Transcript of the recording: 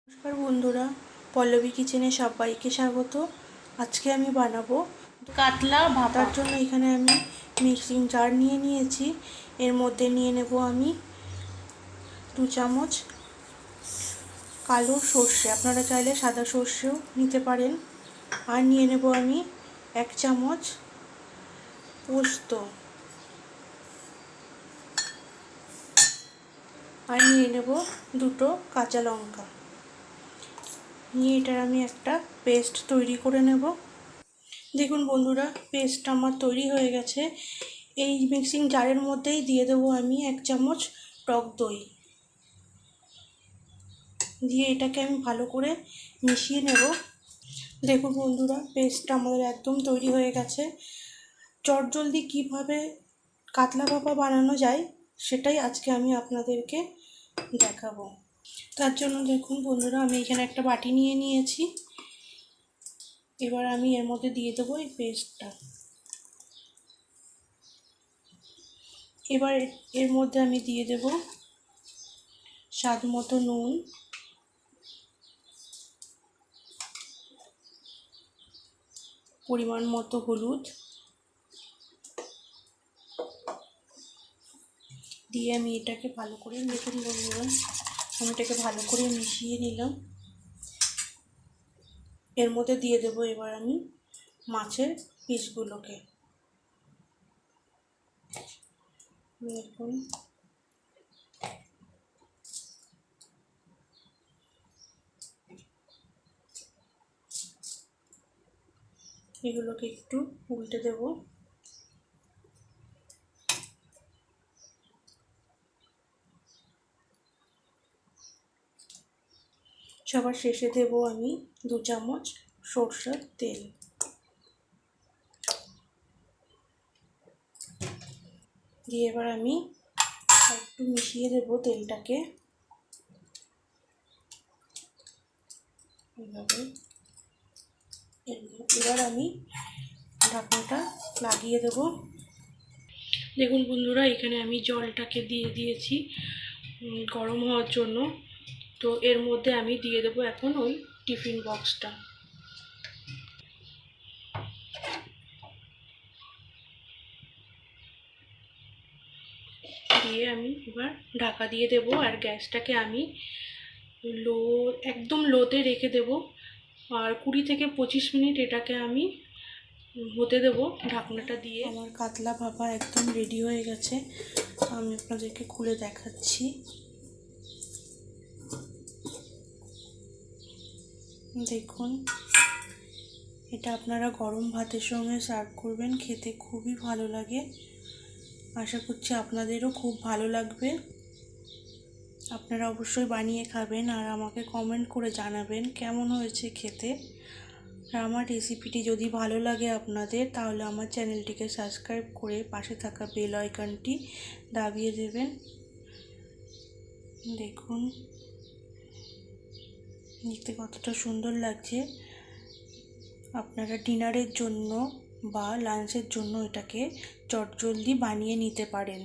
নমস্কার বন্ধুরা, পল্লবী কিচেনে সবাইকে স্বাগত। আজকে আমি বানাবো কাতলা ভাপার জন্য এখানে আমি মিক্সিং জার নিয়ে নিয়েছি। এর মধ্যে নিয়ে নেব আমি 2 চামচ কালো সর্ষে, আপনারা চাইলে সাদা সর্ষেও নিতে পারেন। আর নিয়ে নেব আমি 1 চামচ পোস্ত, আর নিয়ে নেব 2টো কাঁচা লঙ্কা। নিয়ে এটার আমি একটা পেস্ট তৈরি করে নেব। দেখুন বন্ধুরা, পেস্টটা আমার তৈরি হয়ে গেছে। এই মিক্সিং জারের মধ্যেই দিয়ে দেবো আমি 1 চামচ টক দই, দিয়ে এটাকে আমি ভালো করে মিশিয়ে নেব। দেখুন বন্ধুরা, পেস্টটা আমাদের একদম তৈরি হয়ে গেছে। চটজলদি কিভাবে কাতলা ভাপা বানানো যায় সেটাই আজকে আমি আপনাদেরকে দেখাবো। তার জন্য দেখুন বন্ধুরা, আমি এখানে একটা বাটি নিয়ে নিয়েছি। এবার আমি এর মধ্যে দিয়ে দেবো এই পেস্টটা। এবার এর মধ্যে আমি দিয়ে দেব স্বাদ মতো নুন, পরিমাণ মতো হলুদ দিয়ে আমি এটাকে ভালো করে, দেখুন বন্ধুরা, আমি এটাকে ভালো করে মিশিয়ে নিলাম। এর মধ্যে দিয়ে দেব এবার আমি মাছের পিসগুলোকে। দেখুন এগুলোকে একটু উল্টে দেব। সবার শেষে দেব আমি 2 চামচ সরষের তেল। দিয়ে এবার আমি একটু মিশিয়ে দেব তেলটাকে এইভাবে। এবার আমি ঢাকনাটা লাগিয়ে দেব। দেখুন বন্ধুরা, এখানে আমি জলটাকে দিয়ে দিয়েছি গরম হওয়ার জন্য। তো এর মধ্যে আমি দিয়ে দেবো এখন ওই টিফিন বক্সটা। দিয়ে আমি এবার ঢাকা দিয়ে দেব, আর গ্যাসটাকে আমি একদম লোতে রেখে দেব। আর 20 থেকে 25 মিনিট এটাকে আমি হতে দেব ঢাকনাটা দিয়ে। আমার কাতলা ভাপা একদম রেডি হয়ে গেছে, আমি আপনাদেরকে খুলে দেখাচ্ছি। দেখুন, এটা আপনারা গরম ভাতের সঙ্গে সার্ভ করবেন, খেতে খুবই ভালো লাগে। আশা করছি আপনাদেরও খুব ভালো লাগবে। আপনারা অবশ্যই বানিয়ে খাবেন আর আমাকে কমেন্ট করে জানাবেন কেমন হয়েছে খেতে। আর আমার রেসিপিটি যদি ভালো লাগে আপনাদের, তাহলে আমার চ্যানেলটিকে সাবস্ক্রাইব করে পাশে থাকা বেল আইকনটি দাবিয়ে দেবেন। দেখুন দেখতে কতটা সুন্দর লাগছে। আপনারা ডিনারের জন্য বা লাঞ্চের জন্য এটাকে চটজলদি বানিয়ে নিতে পারেন।